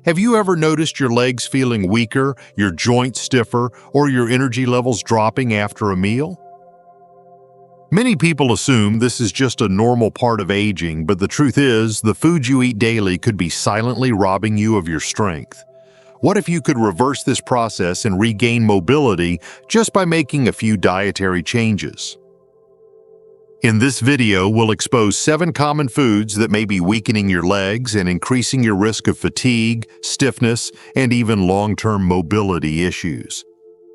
Have you ever noticed your legs feeling weaker, your joints stiffer, or your energy levels dropping after a meal? Many people assume this is just a normal part of aging, but the truth is, the food you eat daily could be silently robbing you of your strength. What if you could reverse this process and regain mobility just by making a few dietary changes? In this video, we'll expose 7 common foods that may be weakening your legs and increasing your risk of fatigue, stiffness, and even long-term mobility issues.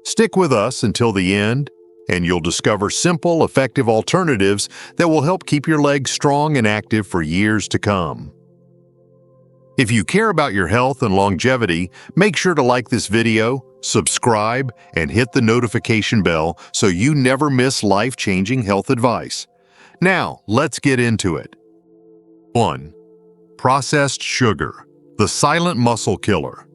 Stick with us until the end, and you'll discover simple, effective alternatives that will help keep your legs strong and active for years to come. If you care about your health and longevity, make sure to like this video, subscribe, and hit the notification bell so you never miss life-changing health advice. Now, let's get into it. 1. Processed sugar, the silent muscle killer.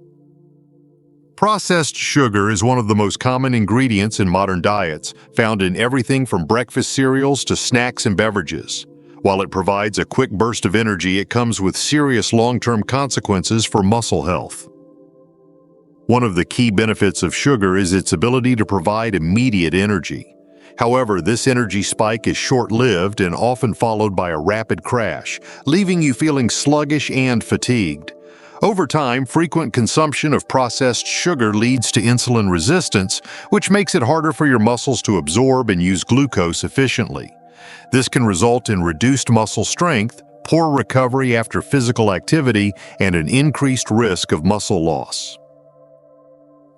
Processed sugar is one of the most common ingredients in modern diets, found in everything from breakfast cereals to snacks and beverages. While it provides a quick burst of energy, it comes with serious long-term consequences for muscle health. One of the key benefits of sugar is its ability to provide immediate energy. However, this energy spike is short-lived and often followed by a rapid crash, leaving you feeling sluggish and fatigued. Over time, frequent consumption of processed sugar leads to insulin resistance, which makes it harder for your muscles to absorb and use glucose efficiently. This can result in reduced muscle strength, poor recovery after physical activity, and an increased risk of muscle loss.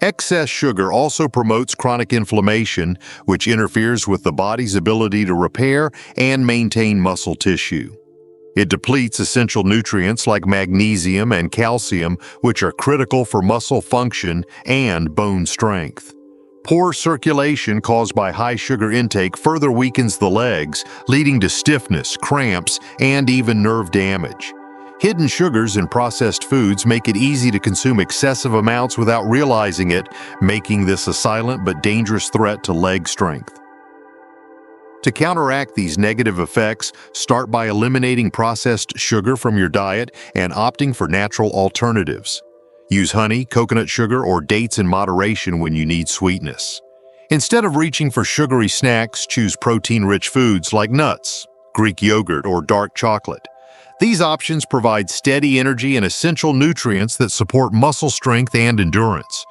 Excess sugar also promotes chronic inflammation, which interferes with the body's ability to repair and maintain muscle tissue. It depletes essential nutrients like magnesium and calcium, which are critical for muscle function and bone strength. Poor circulation caused by high sugar intake further weakens the legs, leading to stiffness, cramps, and even nerve damage. Hidden sugars in processed foods make it easy to consume excessive amounts without realizing it, making this a silent but dangerous threat to leg strength. To counteract these negative effects, start by eliminating processed sugar from your diet and opting for natural alternatives. Use honey, coconut sugar, or dates in moderation when you need sweetness. Instead of reaching for sugary snacks, choose protein-rich foods like nuts, Greek yogurt, or dark chocolate. These options provide steady energy and essential nutrients that support muscle strength and endurance.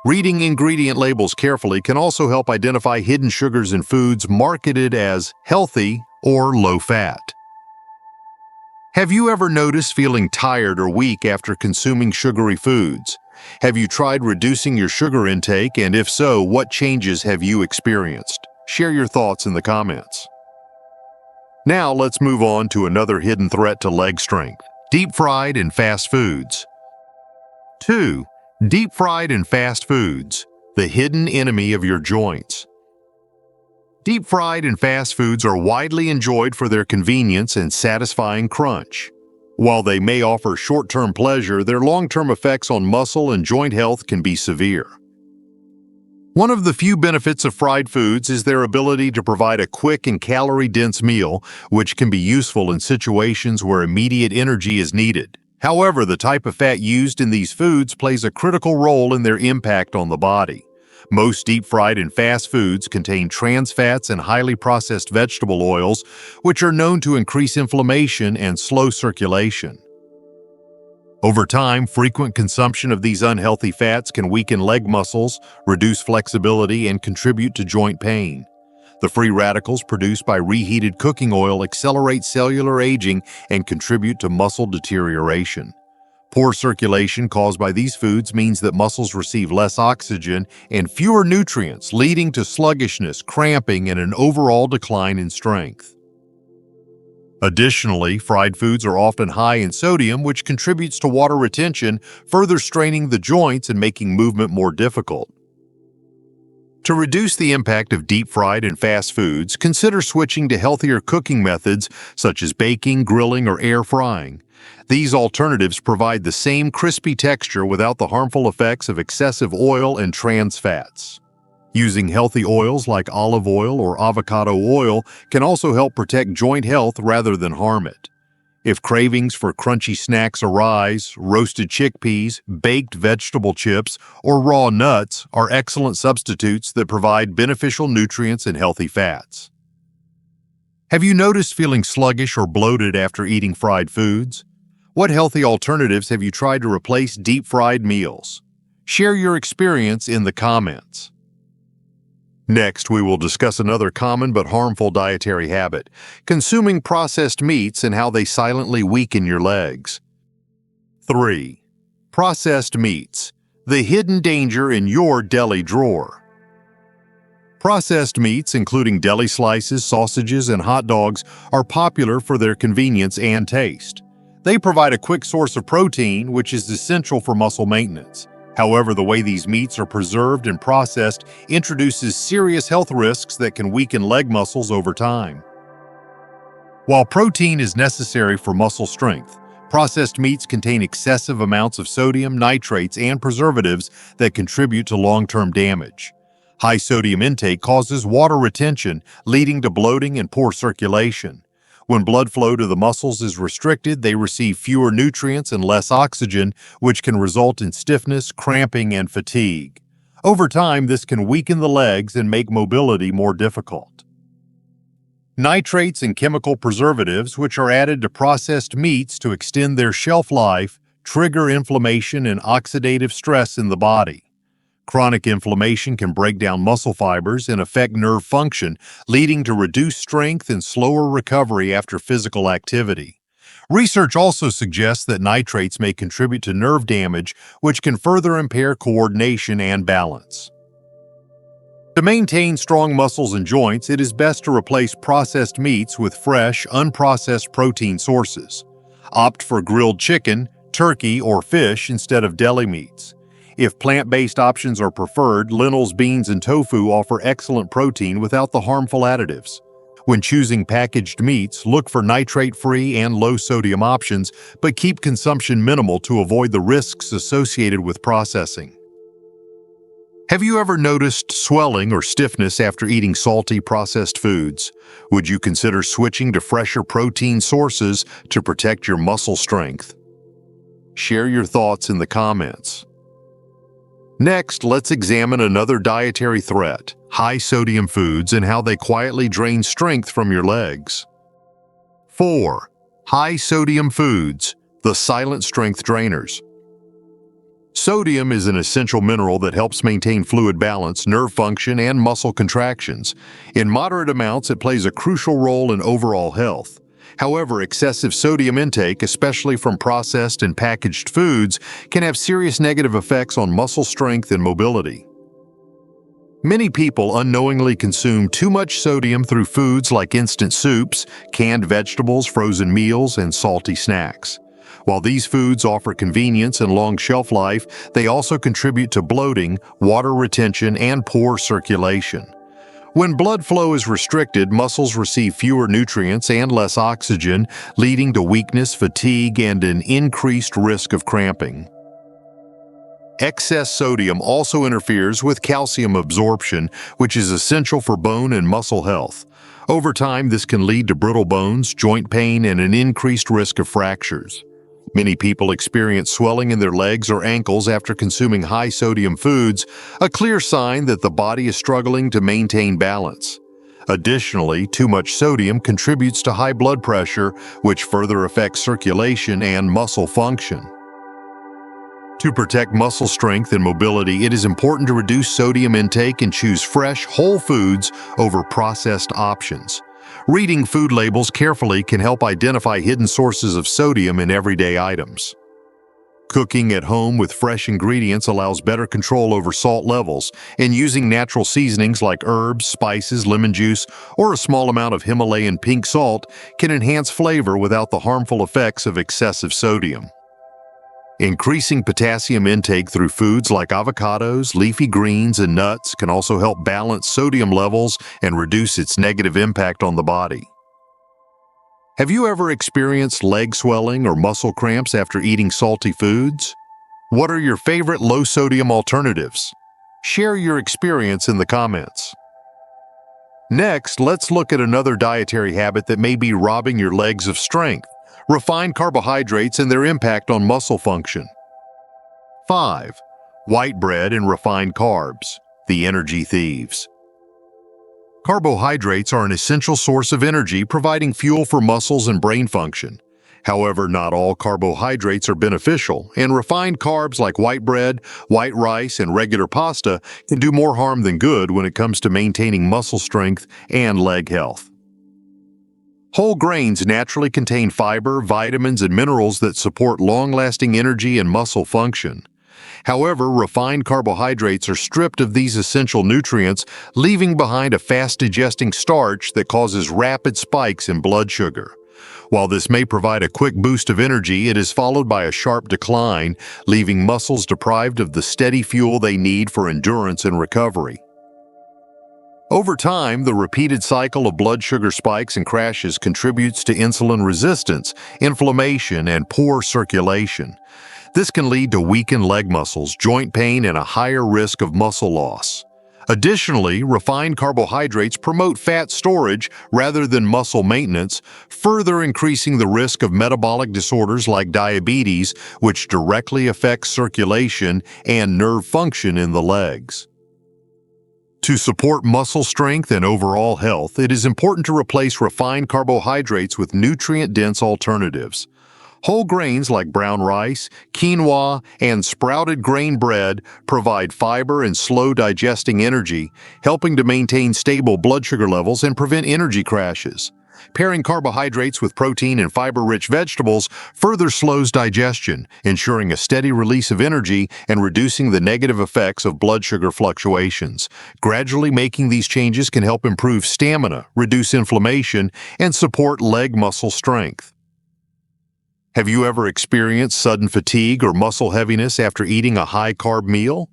Reading ingredient labels carefully can also help identify hidden sugars in foods marketed as healthy or low-fat. Have you ever noticed feeling tired or weak after consuming sugary foods? Have you tried reducing your sugar intake, and if so, what changes have you experienced? Share your thoughts in the comments. Now let's move on to another hidden threat to leg strength: deep-fried and fast foods. 2. Deep-fried and fast foods, the hidden enemy of your joints. Deep-fried and fast foods are widely enjoyed for their convenience and satisfying crunch. While they may offer short-term pleasure, their long-term effects on muscle and joint health can be severe. One of the few benefits of fried foods is their ability to provide a quick and calorie-dense meal, which can be useful in situations where immediate energy is needed. However, the type of fat used in these foods plays a critical role in their impact on the body. Most deep-fried and fast foods contain trans fats and highly processed vegetable oils, which are known to increase inflammation and slow circulation. Over time, frequent consumption of these unhealthy fats can weaken leg muscles, reduce flexibility, and contribute to joint pain. The free radicals produced by reheated cooking oil accelerate cellular aging and contribute to muscle deterioration. Poor circulation caused by these foods means that muscles receive less oxygen and fewer nutrients, leading to sluggishness, cramping, and an overall decline in strength. Additionally, fried foods are often high in sodium, which contributes to water retention, further straining the joints and making movement more difficult. To reduce the impact of deep-fried and fast foods, consider switching to healthier cooking methods such as baking, grilling, or air frying. These alternatives provide the same crispy texture without the harmful effects of excessive oil and trans fats. Using healthy oils like olive oil or avocado oil can also help protect joint health rather than harm it. If cravings for crunchy snacks arise, roasted chickpeas, baked vegetable chips, or raw nuts are excellent substitutes that provide beneficial nutrients and healthy fats. Have you noticed feeling sluggish or bloated after eating fried foods? What healthy alternatives have you tried to replace deep-fried meals? Share your experience in the comments. Next, we will discuss another common but harmful dietary habit, consuming processed meats and how they silently weaken your legs. 3. Processed meats, the hidden danger in your deli drawer. Processed meats, including deli slices, sausages, and hot dogs, are popular for their convenience and taste. They provide a quick source of protein, which is essential for muscle maintenance. However, the way these meats are preserved and processed introduces serious health risks that can weaken leg muscles over time. While protein is necessary for muscle strength, processed meats contain excessive amounts of sodium, nitrates, and preservatives that contribute to long-term damage. High sodium intake causes water retention, leading to bloating and poor circulation. When blood flow to the muscles is restricted, they receive fewer nutrients and less oxygen, which can result in stiffness, cramping, and fatigue. Over time, this can weaken the legs and make mobility more difficult. Nitrates and chemical preservatives, which are added to processed meats to extend their shelf life, trigger inflammation and oxidative stress in the body. Chronic inflammation can break down muscle fibers and affect nerve function, leading to reduced strength and slower recovery after physical activity. Research also suggests that nitrates may contribute to nerve damage, which can further impair coordination and balance. To maintain strong muscles and joints, it is best to replace processed meats with fresh, unprocessed protein sources. Opt for grilled chicken, turkey, or fish instead of deli meats. If plant-based options are preferred, lentils, beans, and tofu offer excellent protein without the harmful additives. When choosing packaged meats, look for nitrate-free and low-sodium options, but keep consumption minimal to avoid the risks associated with processing. Have you ever noticed swelling or stiffness after eating salty, processed foods? Would you consider switching to fresher protein sources to protect your muscle strength? Share your thoughts in the comments. Next, let's examine another dietary threat, high-sodium foods and how they quietly drain strength from your legs. 4. High-sodium foods, the silent strength drainers. Sodium is an essential mineral that helps maintain fluid balance, nerve function, and muscle contractions. In moderate amounts, it plays a crucial role in overall health. However, excessive sodium intake, especially from processed and packaged foods, can have serious negative effects on muscle strength and mobility. Many people unknowingly consume too much sodium through foods like instant soups, canned vegetables, frozen meals, and salty snacks. While these foods offer convenience and long shelf life, they also contribute to bloating, water retention, and poor circulation. When blood flow is restricted, muscles receive fewer nutrients and less oxygen, leading to weakness, fatigue, and an increased risk of cramping. Excess sodium also interferes with calcium absorption, which is essential for bone and muscle health. Over time, this can lead to brittle bones, joint pain, and an increased risk of fractures. Many people experience swelling in their legs or ankles after consuming high-sodium foods, a clear sign that the body is struggling to maintain balance. Additionally, too much sodium contributes to high blood pressure, which further affects circulation and muscle function. To protect muscle strength and mobility, it is important to reduce sodium intake and choose fresh, whole foods over processed options. Reading food labels carefully can help identify hidden sources of sodium in everyday items. Cooking at home with fresh ingredients allows better control over salt levels, and using natural seasonings like herbs, spices, lemon juice, or a small amount of Himalayan pink salt can enhance flavor without the harmful effects of excessive sodium. Increasing potassium intake through foods like avocados, leafy greens, and nuts can also help balance sodium levels and reduce its negative impact on the body. Have you ever experienced leg swelling or muscle cramps after eating salty foods? What are your favorite low-sodium alternatives? Share your experience in the comments. Next, let's look at another dietary habit that may be robbing your legs of strength, Refined carbohydrates and their impact on muscle function. 5. White bread and refined carbs, the energy thieves. Carbohydrates are an essential source of energy, providing fuel for muscles and brain function. However, not all carbohydrates are beneficial, and refined carbs like white bread, white rice, and regular pasta can do more harm than good when it comes to maintaining muscle strength and leg health. Whole grains naturally contain fiber, vitamins, and minerals that support long-lasting energy and muscle function. However, refined carbohydrates are stripped of these essential nutrients, leaving behind a fast-digesting starch that causes rapid spikes in blood sugar. While this may provide a quick boost of energy, it is followed by a sharp decline, leaving muscles deprived of the steady fuel they need for endurance and recovery. Over time, the repeated cycle of blood sugar spikes and crashes contributes to insulin resistance, inflammation, and poor circulation. This can lead to weakened leg muscles, joint pain, and a higher risk of muscle loss. Additionally, refined carbohydrates promote fat storage rather than muscle maintenance, further increasing the risk of metabolic disorders like diabetes, which directly affects circulation and nerve function in the legs. To support muscle strength and overall health, it is important to replace refined carbohydrates with nutrient-dense alternatives. Whole grains like brown rice, quinoa, and sprouted grain bread provide fiber and slow-digesting energy, helping to maintain stable blood sugar levels and prevent energy crashes. Pairing carbohydrates with protein and fiber-rich vegetables further slows digestion, ensuring a steady release of energy and reducing the negative effects of blood sugar fluctuations. Gradually making these changes can help improve stamina, reduce inflammation, and support leg muscle strength. Have you ever experienced sudden fatigue or muscle heaviness after eating a high-carb meal?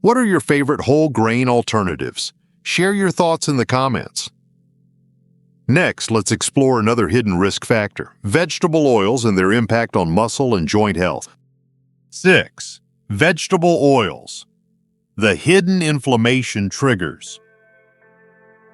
What are your favorite whole grain alternatives? Share your thoughts in the comments. Next, let's explore another hidden risk factor: vegetable oils and their impact on muscle and joint health. 6. Vegetable oils. The hidden inflammation triggers.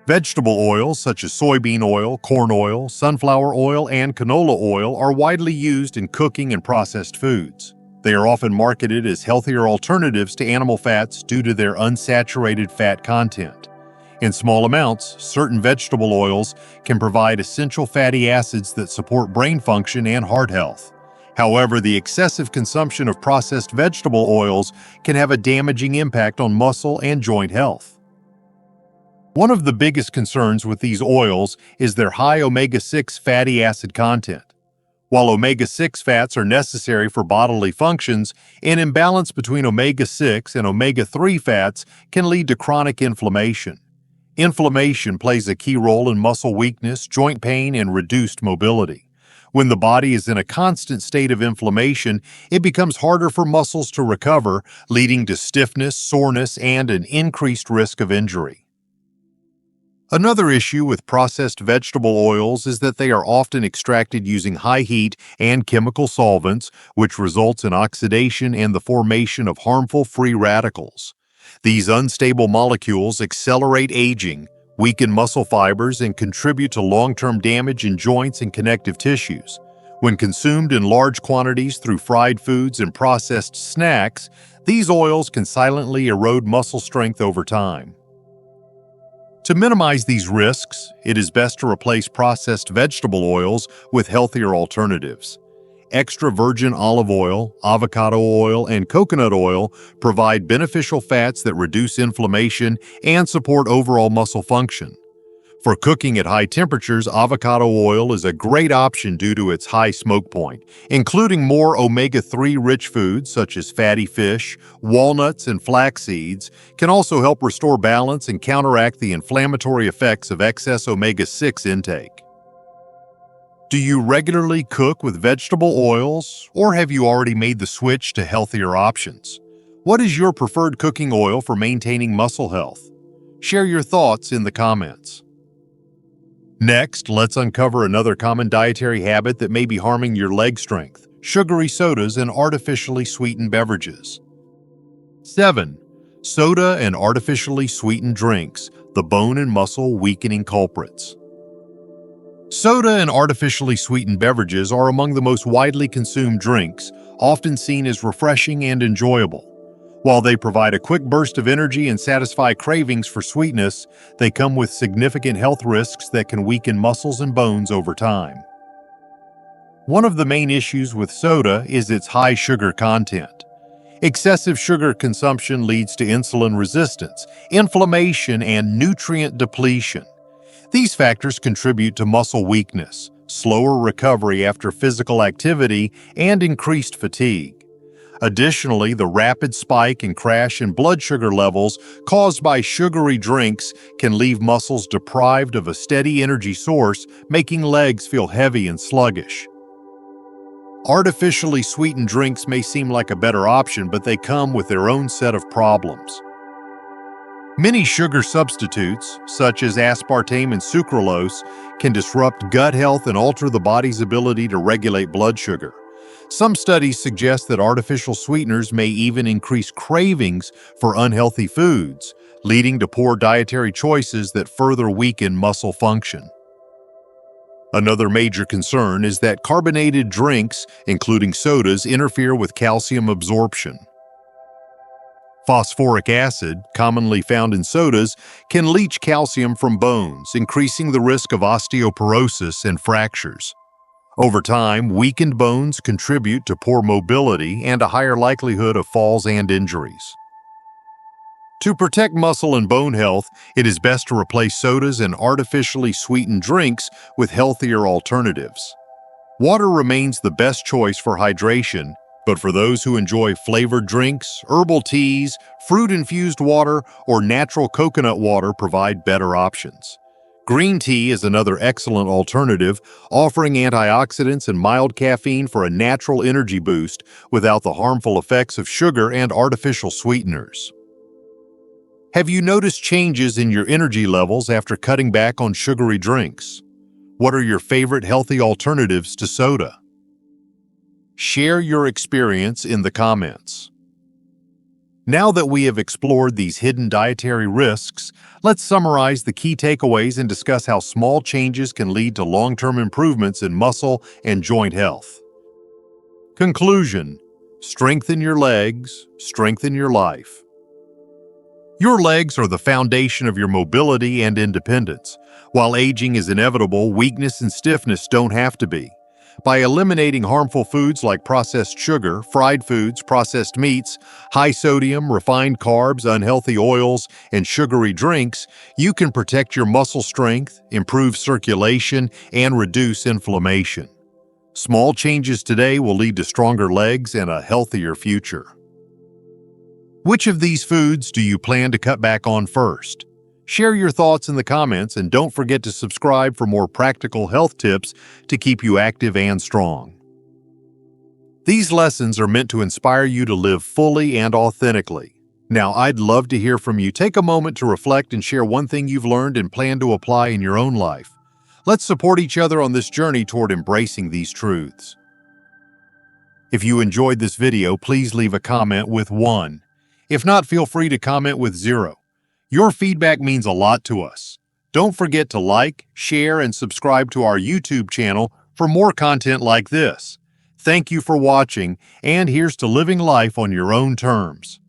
Vegetable oils such as soybean oil, corn oil, sunflower oil, and canola oil are widely used in cooking and processed foods. They are often marketed as healthier alternatives to animal fats due to their unsaturated fat content. In small amounts, certain vegetable oils can provide essential fatty acids that support brain function and heart health. However, the excessive consumption of processed vegetable oils can have a damaging impact on muscle and joint health. One of the biggest concerns with these oils is their high omega-6 fatty acid content. While omega-6 fats are necessary for bodily functions, an imbalance between omega-6 and omega-3 fats can lead to chronic inflammation. Inflammation plays a key role in muscle weakness, joint pain, and reduced mobility. When the body is in a constant state of inflammation, it becomes harder for muscles to recover, leading to stiffness, soreness, and an increased risk of injury. Another issue with processed vegetable oils is that they are often extracted using high heat and chemical solvents, which results in oxidation and the formation of harmful free radicals. These unstable molecules accelerate aging, weaken muscle fibers, and contribute to long-term damage in joints and connective tissues. When consumed in large quantities through fried foods and processed snacks, these oils can silently erode muscle strength over time. To minimize these risks, it is best to replace processed vegetable oils with healthier alternatives. Extra virgin olive oil, avocado oil, and coconut oil provide beneficial fats that reduce inflammation and support overall muscle function. For cooking at high temperatures, avocado oil is a great option due to its high smoke point. Including more omega-3 rich foods such as fatty fish, walnuts, and flax seeds can also help restore balance and counteract the inflammatory effects of excess omega-6 intake. Do you regularly cook with vegetable oils, or have you already made the switch to healthier options? What is your preferred cooking oil for maintaining muscle health? Share your thoughts in the comments. Next, let's uncover another common dietary habit that may be harming your leg strength: sugary sodas and artificially sweetened beverages. 7. Soda and artificially sweetened drinks, the bone and muscle weakening culprits. Soda and artificially sweetened beverages are among the most widely consumed drinks, often seen as refreshing and enjoyable. While they provide a quick burst of energy and satisfy cravings for sweetness, they come with significant health risks that can weaken muscles and bones over time. One of the main issues with soda is its high sugar content. Excessive sugar consumption leads to insulin resistance, inflammation, and nutrient depletion. These factors contribute to muscle weakness, slower recovery after physical activity, and increased fatigue. Additionally, the rapid spike and crash in blood sugar levels caused by sugary drinks can leave muscles deprived of a steady energy source, making legs feel heavy and sluggish. Artificially sweetened drinks may seem like a better option, but they come with their own set of problems. Many sugar substitutes, such as aspartame and sucralose, can disrupt gut health and alter the body's ability to regulate blood sugar. Some studies suggest that artificial sweeteners may even increase cravings for unhealthy foods, leading to poor dietary choices that further weaken muscle function. Another major concern is that carbonated drinks, including sodas, interfere with calcium absorption. Phosphoric acid, commonly found in sodas, can leach calcium from bones, increasing the risk of osteoporosis and fractures. Over time, weakened bones contribute to poor mobility and a higher likelihood of falls and injuries. To protect muscle and bone health, it is best to replace sodas and artificially sweetened drinks with healthier alternatives. Water remains the best choice for hydration, but for those who enjoy flavored drinks, herbal teas, fruit-infused water, or natural coconut water provide better options. Green tea is another excellent alternative, offering antioxidants and mild caffeine for a natural energy boost without the harmful effects of sugar and artificial sweeteners. Have you noticed changes in your energy levels after cutting back on sugary drinks? What are your favorite healthy alternatives to soda? Share your experience in the comments. Now that we have explored these hidden dietary risks, let's summarize the key takeaways and discuss how small changes can lead to long-term improvements in muscle and joint health. Conclusion: strengthen your legs, strengthen your life. Your legs are the foundation of your mobility and independence. While aging is inevitable, weakness and stiffness don't have to be. By eliminating harmful foods like processed sugar, fried foods, processed meats, high sodium, refined carbs, unhealthy oils, and sugary drinks, you can protect your muscle strength, improve circulation, and reduce inflammation. Small changes today will lead to stronger legs and a healthier future. Which of these foods do you plan to cut back on first? Share your thoughts in the comments and don't forget to subscribe for more practical health tips to keep you active and strong. These lessons are meant to inspire you to live fully and authentically. Now, I'd love to hear from you. Take a moment to reflect and share one thing you've learned and plan to apply in your own life. Let's support each other on this journey toward embracing these truths. If you enjoyed this video, please leave a comment with 1. If not, feel free to comment with 0. Your feedback means a lot to us. Don't forget to like, share, and subscribe to our YouTube channel for more content like this. Thank you for watching, and here's to living life on your own terms.